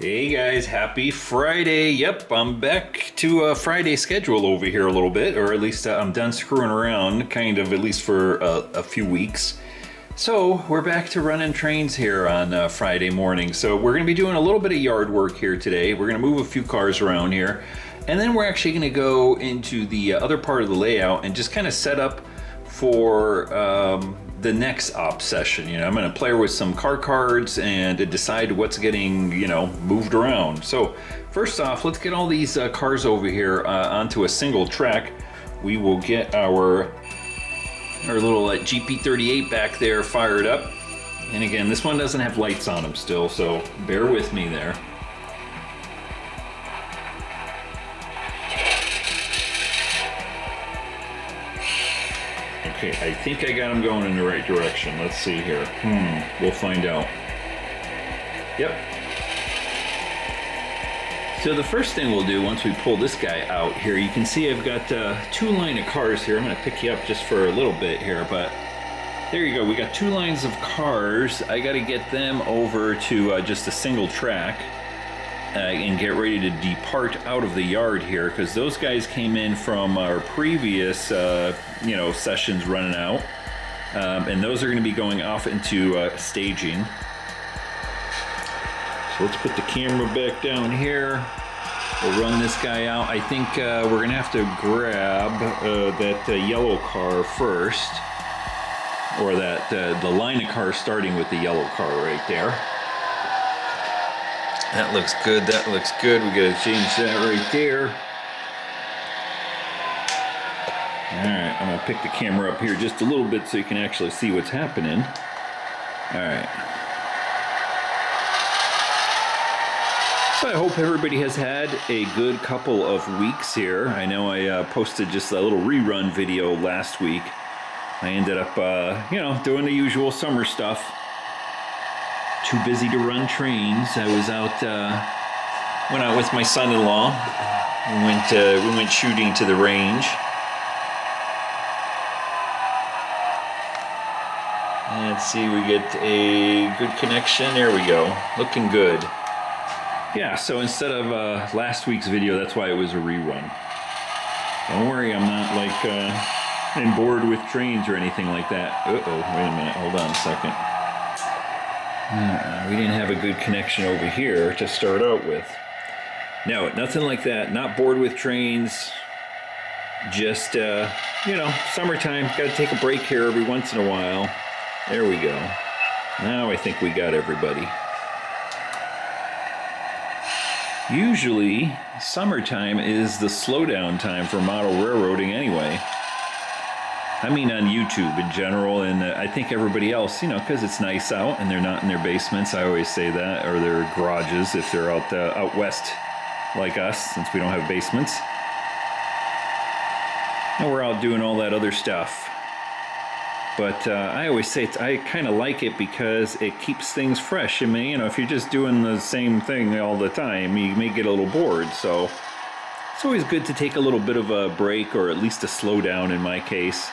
Hey guys, happy Friday. Yep, I'm back to a Friday schedule over here a little bit, or at least I'm done screwing around, kind of, at least for a few weeks. So we're back to running trains here on Friday morning. So we're going to be doing a little bit of yard work here today. We're going to move a few cars around here, and then we're actually going to go into the other part of the layout and just kind of set up for the next op session. I'm going to play with some car cards and decide what's getting, moved around. So first off, let's get all these cars over here onto a single track. We will get our little GP38 back there fired up. And again, this one doesn't have lights on them still, so bear with me there. Okay, I think I got them going in the right direction. Let's see here. We'll find out. Yep. So the first thing we'll do once we pull this guy out here, you can see I've got two line of cars here. I'm going to pick you up just for a little bit here, but there you go. We got two lines of cars. I got to get them over to just a single track and get ready to depart out of the yard here, because those guys came in from our previous sessions running out, and those are going to be going off into staging. So let's put the camera back down here. We'll run this guy out. I think we're going to have to grab that yellow car first, or that the line of cars starting with the yellow car right there. That looks good, that looks good. We gotta change that right there. Alright, I'm gonna pick the camera up here just a little bit so you can actually see what's happening. Alright. So I hope everybody has had a good couple of weeks here. I know I posted just a little rerun video last week. I ended up, doing the usual summer stuff. Too busy to run trains. I was went out with my son-in-law. We went shooting to the range. And let's see, we get a good connection. There we go. Looking good. Yeah, so instead of last week's video, that's why it was a rerun. Don't worry, I'm not like bored with trains or anything like that. Uh-oh, wait a minute. Hold on a second. We didn't have a good connection over here to start out with. No, nothing like that. Not bored with trains. Just, summertime. Got to take a break here every once in a while. There we go. Now I think we got everybody. Usually, summertime is the slowdown time for model railroading anyway. I mean on YouTube in general, and I think everybody else, because it's nice out and they're not in their basements. I always say that, or their garages if they're out west like us, since we don't have basements. And we're out doing all that other stuff. But I always say I kind of like it because it keeps things fresh. I mean, if you're just doing the same thing all the time, you may get a little bored. So it's always good to take a little bit of a break, or at least a slowdown in my case.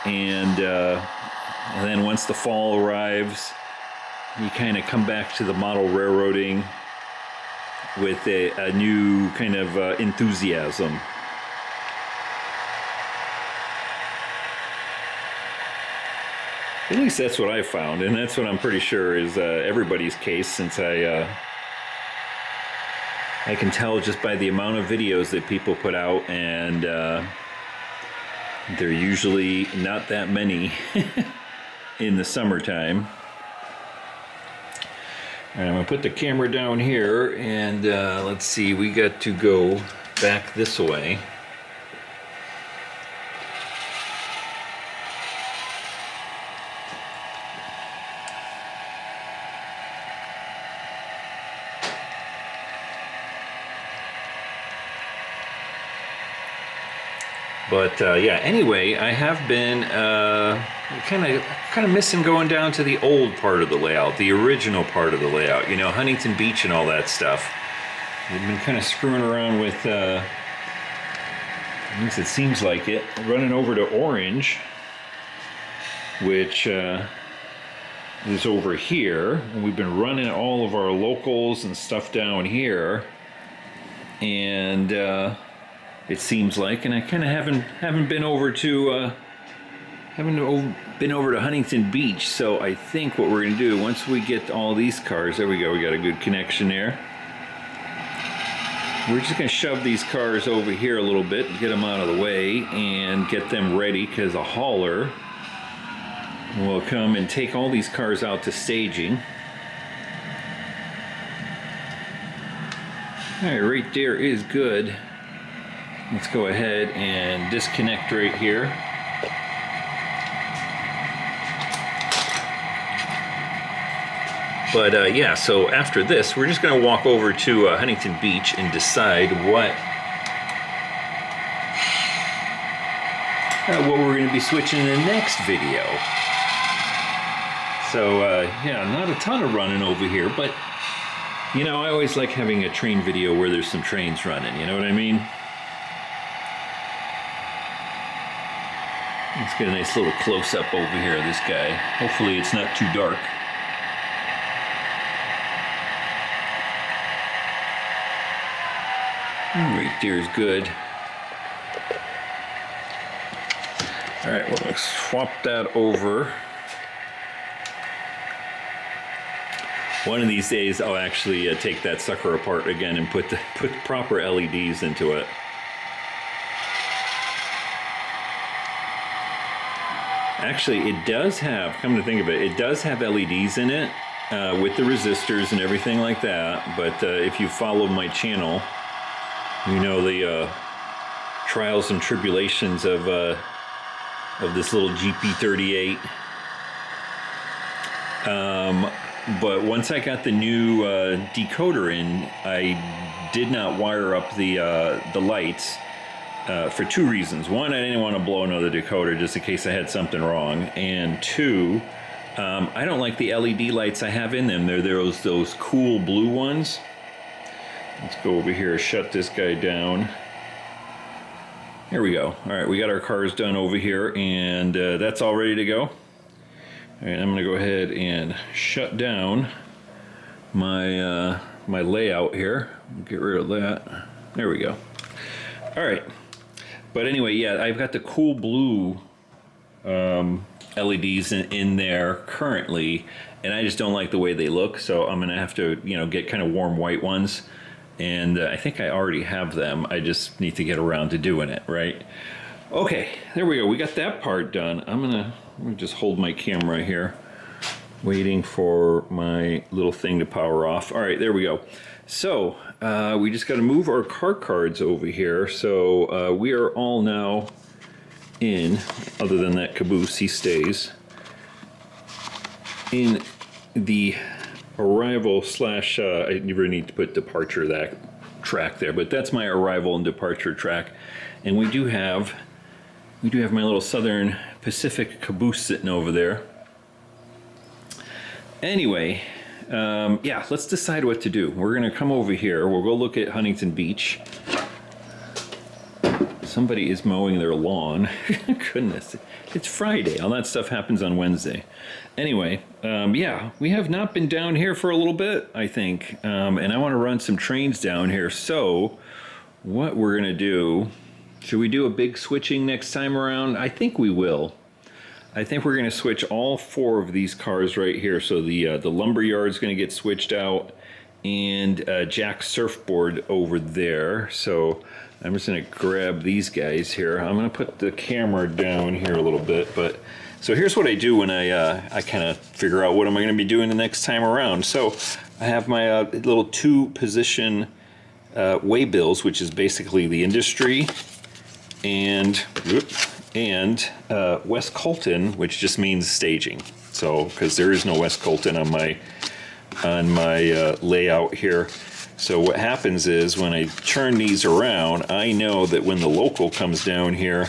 And then once the fall arrives, you kind of come back to the model railroading with a new kind of enthusiasm. At least that's what I found, and that's what I'm pretty sure is everybody's case, since I can tell just by the amount of videos that people put out, and they're usually not that many in the summertime. All right, I'm gonna put the camera down here, and let's see, we got to go back this way. But anyway, I have been kind of missing going down to the old part of the layout, the original part of the layout, Huntington Beach and all that stuff. I've been kind of screwing around with, at least it seems like it, running over to Orange, which is over here, and we've been running all of our locals and stuff down here, and it seems like, and I kind of haven't been over to Huntington Beach. So I think what we're gonna do, once we get all these cars, there we go, we got a good connection there. We're just gonna shove these cars over here a little bit, get them out of the way, and get them ready, because a hauler will come and take all these cars out to staging. All right, right there is good. Let's go ahead and disconnect right here. But yeah, so after this, we're just going to walk over to Huntington Beach and decide what we're going to be switching in the next video. So yeah, not a ton of running over here, but you know, I always like having a train video where there's some trains running, you know what I mean? Let's get a nice little close-up over here of this guy. Hopefully it's not too dark. Right there's good. All right, well, let's swap that over. One of these days, I'll actually take that sucker apart again and put proper LEDs into it. Actually, it does have, come to think of it, it does have LEDs in it with the resistors and everything like that. But if you follow my channel, you know the trials and tribulations of this little GP38. But once I got the new decoder in, I did not wire up the lights for two reasons. One, I didn't want to blow another decoder just in case I had something wrong. And two, I don't like the LED lights I have in them. They're those cool blue ones. Let's go over here, shut this guy down. Here we go. All right, we got our cars done over here, and that's all ready to go. All right, I'm gonna go ahead and shut down my my layout here. Get rid of that. There we go. All right, but anyway, yeah, I've got the cool blue LEDs in there currently, and I just don't like the way they look. So I'm gonna have to, you know, get kind of warm white ones. And I think I already have them. I just need to get around to doing it, right? Okay, there we go. We got that part done. I'm gonna just hold my camera here, waiting for my little thing to power off. All right, there we go. So we just got to move our car cards over here. So we are all now in, other than that caboose, he stays, in the arrival slash, I never need to put departure that track there, but that's my arrival and departure track. And we do have my little Southern Pacific caboose sitting over there. Anyway, yeah, let's decide what to do. We're gonna come over here, we'll go look at Huntington Beach. Somebody is mowing their lawn. Goodness, it's Friday. All that stuff happens on Wednesday. Anyway, yeah, we have not been down here for a little bit, I think. And I want to run some trains down here. So what we're going to do, should we do a big switching next time around? I think we will. I think we're going to switch all four of these cars right here. So the lumber yard is going to get switched out, and Jack's surfboard over there. So I'm just going to grab these guys here. I'm going to put the camera down here a little bit. But so here's what I do when I kind of figure out what am I going to be doing the next time around. So I have my little two-position waybills, which is basically the industry, and West Colton, which just means staging. So because there is no West Colton on my layout here. So what happens is when I turn these around, I know that when the local comes down here,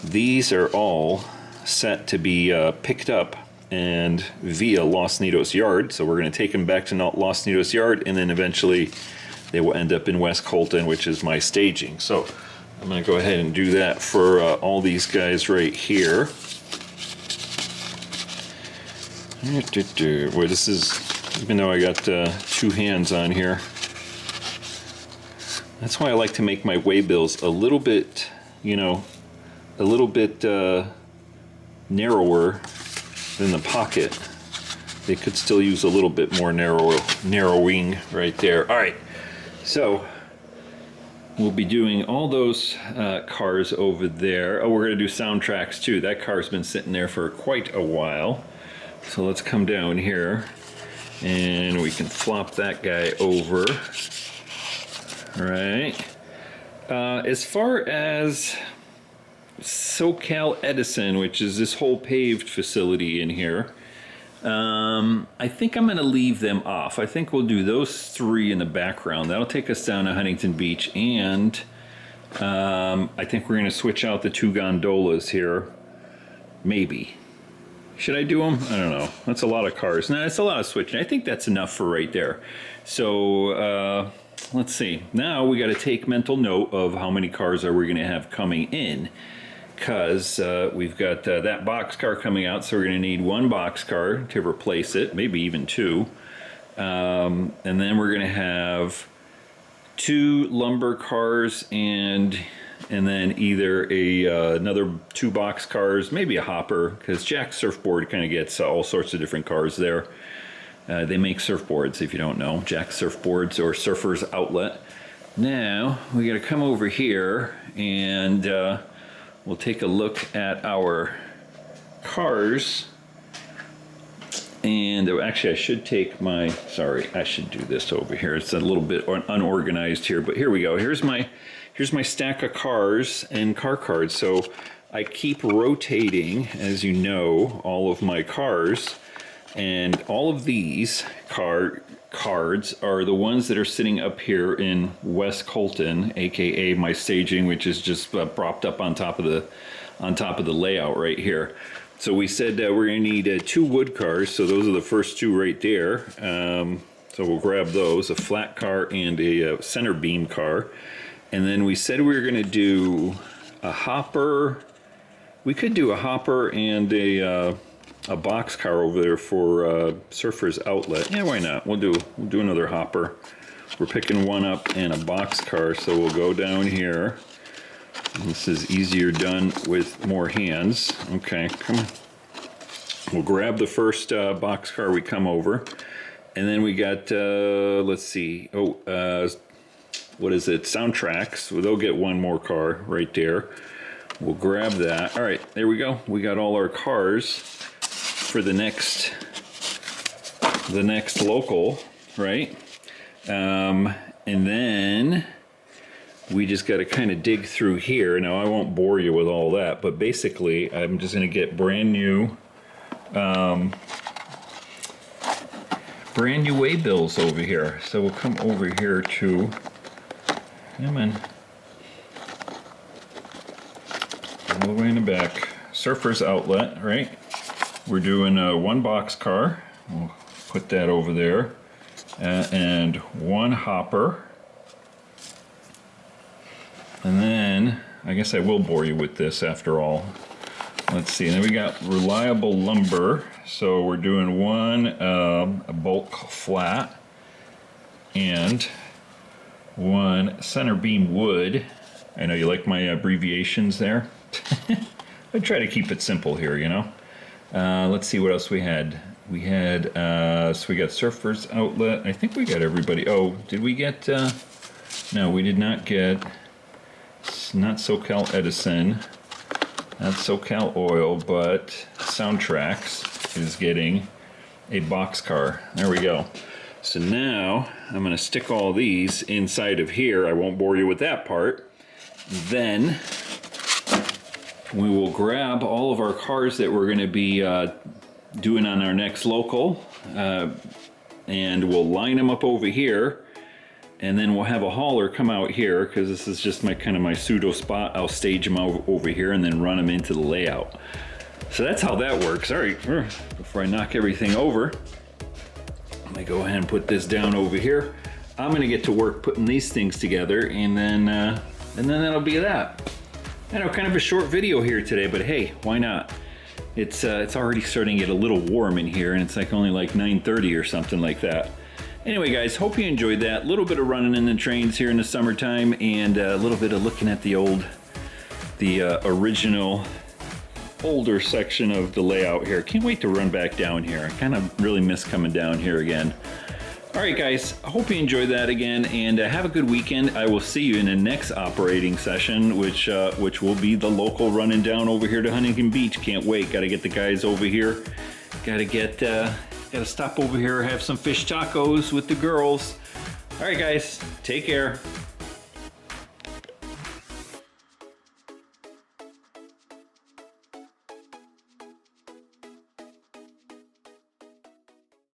these are all set to be picked up and via Los Nidos Yard. So we're going to take them back to Los Nidos Yard, and then eventually they will end up in West Colton, which is my staging. So I'm going to go ahead and do that for all these guys right here. Boy, this is, even though I got 2 hands on here, that's why I like to make my way bills a little bit, you know, a little bit narrower than the pocket. They could still use a little bit more narrowing right there. All right, so we'll be doing all those cars over there. Oh, we're gonna do soundtracks too. That car's been sitting there for quite a while. So let's come down here and we can flop that guy over. All right. As far as SoCal Edison, which is this whole paved facility in here, I think I'm going to leave them off. I think we'll do those 3 in the background. That'll take us down to Huntington Beach, and I think we're going to switch out the 2 gondolas here. Maybe. Should I do them? I don't know. That's a lot of cars. No, it's a lot of switching. I think that's enough for right there. So let's see. Now we got to take mental note of how many cars are we going to have coming in. Because we've got that boxcar coming out, so we're going to need 1 boxcar to replace it, maybe even 2. And then we're going to have 2 lumber cars and then either another 2 boxcars, maybe a hopper, because Jack's Surfboard kind of gets all sorts of different cars there. They make surfboards, if you don't know, Jack's Surfboards or Surfer's Outlet. Now we got to come over here and we'll take a look at our cars. And actually I should take my, sorry, I should do this over here. It's a little bit unorganized here, but here we go. Here's my stack of cars and car cards. So I keep rotating, as you know, all of my cars. And all of these cards are the ones that are sitting up here in West Colton, aka my staging, which is just propped up on top of the layout right here. So we said we're going to need 2 wood cars, so those are the first 2 right there. So we'll grab those, a flat car and a center beam car. And then we said we were going to do a hopper. We could do a hopper and a box car over there for Surfer's Outlet. Yeah, why not? We'll do another hopper. We're picking 1 up and a box car, so we'll go down here. This is easier done with more hands. Okay, come on. We'll grab the first box car we come over, and then we got let's see. What is it? Soundtracks. Well, they'll get 1 more car right there. We'll grab that. All right, there we go. We got all our cars for the next local, right? And then we just got to kind of dig through here. Now, I won't bore you with all that, but basically, I'm just going to get brand new way bills over here. So we'll come over here to, come on, all the way in the back, Surfer's Outlet, right? We're doing 1 box car. We'll put that over there, and 1 hopper. And then, I guess I will bore you with this after all. Let's see, and then we got Reliable Lumber. So we're doing 1 a bulk flat and 1 center beam wood. I know you like my abbreviations there. I try to keep it simple here, you know. Let's see what else we had. We had, so we got Surfer's Outlet. I think we got everybody. Oh, did we get, no, we did not get, not SoCal Edison, not SoCal Oil, but Soundtracks is getting a box car. There we go. So now I'm going to stick all these inside of here. I won't bore you with that part. Then we will grab all of our cars that we're going to be doing on our next local, and we'll line them up over here, and then we'll have a hauler come out here, because this is just my kind of my pseudo spot. I'll stage them over here and then run them into the layout. So that's how that works. All right, before I knock everything over, let me go ahead and put this down over here. I'm going to get to work putting these things together, and then that'll be that. I know, kind of a short video here today, but hey, why not? It's already starting to get a little warm in here, and it's like only like 9:30 or something like that. Anyway, guys, hope you enjoyed that. A little bit of running in the trains here in the summertime, and a little bit of looking at the original, older section of the layout here. Can't wait to run back down here. I kind of really miss coming down here again. All right, guys, I hope you enjoyed that again, and have a good weekend. I will see you in the next operating session, which will be the local running down over here to Huntington Beach. Can't wait. Got to get the guys over here. Got to stop over here, have some fish tacos with the girls. All right, guys, take care.